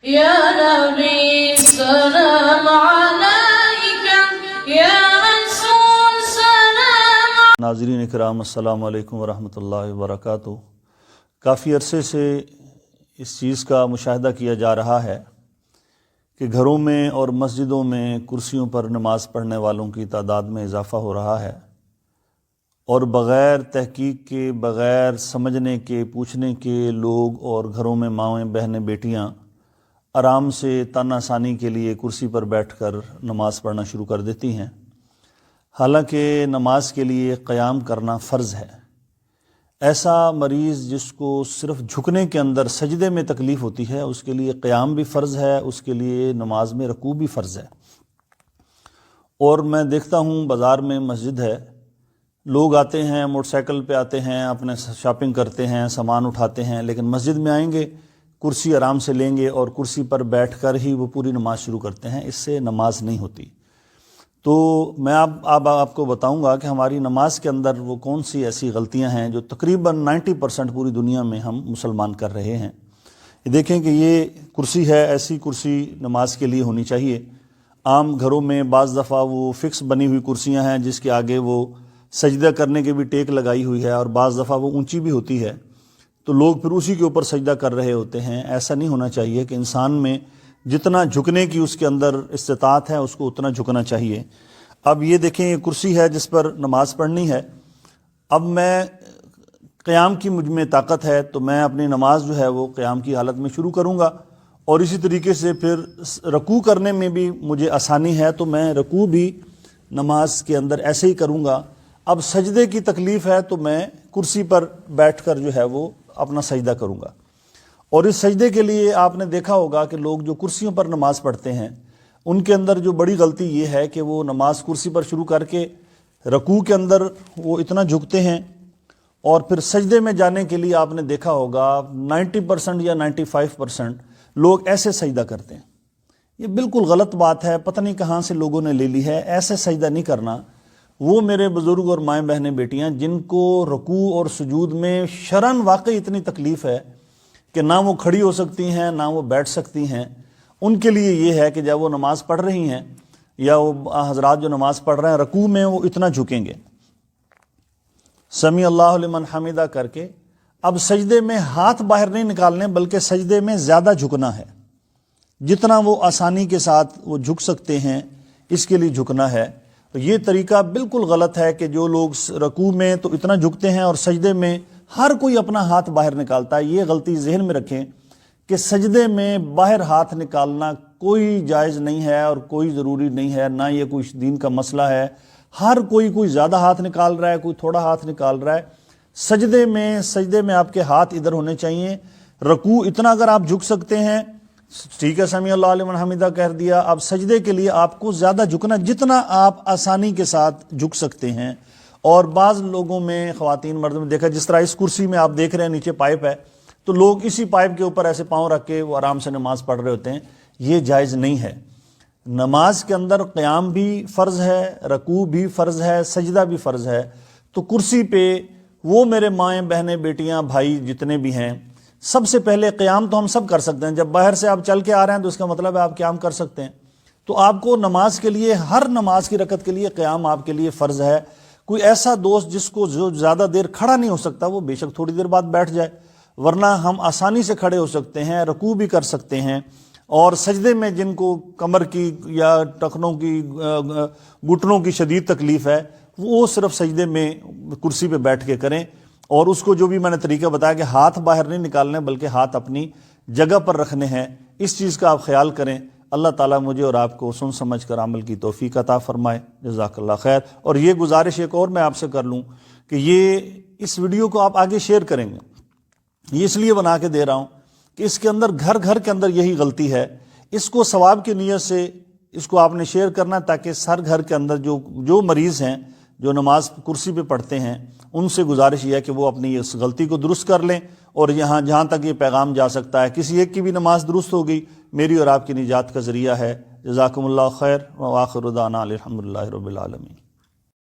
या नबी सलाम अलैका, या रसूल सलाम। नाज़रीन इकराम, अस्सलामु अलैकुम वरहमतुल्लाहि वबरकातुहू। काफ़ी अरसे से इस चीज़ का मुशाहिदा किया जा रहा है कि घरों में और मस्जिदों में कुर्सियों पर नमाज पढ़ने वालों की तादाद में इजाफ़ा हो रहा है और बग़ैर तहकीक के, बग़ैर समझने के, पूछने के लोग और घरों में माँएँ, बहनें, बेटियाँ आराम से तानासानी के लिए कुर्सी पर बैठकर नमाज पढ़ना शुरू कर देती हैं। हालांकि नमाज के लिए क़याम करना फ़र्ज़ है। ऐसा मरीज़ जिसको सिर्फ़ झुकने के अंदर सजदे में तकलीफ़ होती है, उसके लिए क़याम भी फ़र्ज़ है, उसके लिए नमाज में रुकू भी फ़र्ज़ है। और मैं देखता हूँ बाज़ार में मस्जिद है, लोग आते हैं, मोटरसाइकिल पे आते हैं, अपने शॉपिंग करते हैं, सामान उठाते हैं, लेकिन मस्जिद में आएंगे, कुर्सी आराम से लेंगे और कुर्सी पर बैठकर ही वो पूरी नमाज शुरू करते हैं। इससे नमाज नहीं होती। तो मैं आपको बताऊंगा कि हमारी नमाज के अंदर वो कौन सी ऐसी गलतियां हैं जो तकरीबन 90% पूरी दुनिया में हम मुसलमान कर रहे हैं। ये देखें कि ये कुर्सी है, ऐसी कुर्सी नमाज के लिए होनी चाहिए। आम घरों में बाज़ दफ़ा वो फ़िक्स बनी हुई कुर्सियां हैं जिसके आगे वो सजदा करने की भी टेक लगाई हुई है और बाज़ दफ़ा वो ऊंची भी होती है, तो लोग फिर उसी के ऊपर सजदा कर रहे होते हैं। ऐसा नहीं होना चाहिए कि इंसान में जितना झुकने की उसके अंदर इस्तिताअत है उसको उतना झुकना चाहिए। अब ये देखें, ये कुर्सी है जिस पर नमाज पढ़नी है। अब मैं क़याम की मुझ में ताकत है तो मैं अपनी नमाज जो है वो क़याम की हालत में शुरू करूँगा और इसी तरीके से फिर रकू करने में भी मुझे आसानी है तो मैं रकू भी नमाज के अंदर ऐसे ही करूँगा। अब सजदे की तकलीफ़ है तो मैं कुर्सी पर बैठकर जो है वो अपना सजदा करूँगा। और इस सजदे के लिए आपने देखा होगा कि लोग जो कुर्सियों पर नमाज पढ़ते हैं उनके अंदर जो बड़ी गलती ये है कि वो नमाज कुर्सी पर शुरू करके रकू के अंदर वो इतना झुकते हैं और फिर सजदे में जाने के लिए आपने देखा होगा 90% या 95% लोग ऐसे सजदा करते हैं। ये बिल्कुल गलत बात है, पता नहीं कहाँ से लोगों ने ले ली है। ऐसे सजदा नहीं करना। वो मेरे बुज़ुर्ग और माएँ, बहनें, बेटियाँ जिनको रकू और सुजूद में शरन वाकई इतनी तकलीफ़ है कि ना वो खड़ी हो सकती हैं ना वो बैठ सकती हैं, उनके लिए ये है कि जब वो नमाज पढ़ रही हैं या वो हजरात जो नमाज पढ़ रहे हैं रकू में वो इतना झुकेंगे समी अल्लाहु लिमन हमिदा करके। अब सजदे में हाथ बाहर नहीं निकालने बल्कि सजदे में ज़्यादा झुकना है। जितना वो आसानी के साथ वो झुक सकते हैं इसके लिए झुकना है। तो ये तरीका बिल्कुल गलत है कि जो लोग रकू में तो इतना झुकते हैं और सजदे में हर कोई अपना हाथ बाहर निकालता है। ये गलती जहन में रखें कि सजदे में बाहर हाथ निकालना कोई जायज़ नहीं है और कोई ज़रूरी नहीं है, ना ये कोई दीन का मसला है। हर कोई ज़्यादा हाथ निकाल रहा है, कोई थोड़ा हाथ निकाल रहा है। सजदे में आपके हाथ इधर होने चाहिए। रकू इतना अगर आप झुक सकते हैं ठीक है, समी अल्लाहु लिमन हमिदा कह दिया। अब सजदे के लिए आपको ज़्यादा झुकना, जितना आप आसानी के साथ झुक सकते हैं। और बाज़ लोगों में, ख़वातीन मर्द में देखा, जिस तरह इस कुर्सी में आप देख रहे हैं नीचे पाइप है तो लोग इसी पाइप के ऊपर ऐसे पाँव रख के वो आराम से नमाज पढ़ रहे होते हैं। ये जायज़ नहीं है। नमाज के अंदर क़याम भी फ़र्ज़ है, रकू भी फ़र्ज़ है, सजदा भी फ़र्ज़ है। तो कुर्सी पे वो मेरे माएँ, बहनें, बेटियाँ, भाई जितने भी हैं, सबसे पहले क़याम तो हम सब कर सकते हैं। जब बाहर से आप चल के आ रहे हैं तो इसका मतलब है आप क़याम कर सकते हैं। तो आपको नमाज के लिए, हर नमाज की रकत के लिए क़याम आपके लिए फ़र्ज़ है। कोई ऐसा दोस्त जिसको जो ज़्यादा देर खड़ा नहीं हो सकता वो बेशक थोड़ी देर बाद बैठ जाए, वरना हम आसानी से खड़े हो सकते हैं, रकू भी कर सकते हैं। और सजदे में जिनको कमर की या टखनों की, घुटनों की शदीद तकलीफ़ है वो सिर्फ सजदे में कुर्सी पे बैठ के करें। और उसको जो भी मैंने तरीका बताया कि हाथ बाहर नहीं निकालने बल्कि हाथ अपनी जगह पर रखने हैं, इस चीज़ का आप ख्याल करें। अल्लाह ताला मुझे और आपको सुन समझ कर अमल की तौफीक अता फरमाए। जज़ाकल्लाह खैर। और ये गुजारिश एक और मैं आपसे कर लूँ कि ये इस वीडियो को आप आगे शेयर करेंगे। ये इसलिए बना के दे रहा हूँ कि इसके अंदर घर घर के अंदर यही गलती है। इसको सवाब की नीयत से इसको आपने शेयर करना ताकि हर घर के अंदर जो मरीज़ हैं, जो नमाज कुर्सी पे पढ़ते हैं, उनसे गुजारिश यह है कि वो अपनी इस गलती को दुरुस्त कर लें। और जहाँ तक ये पैगाम जा सकता है, किसी एक की भी नमाज दुरुस्त हो गई, मेरी और आपकी निजात का ज़रिया है। जज़ाकुमुल्लाह खैर व आखिरु दाना अल्हम्दुलिल्लाहि रब्बिल आलमीन।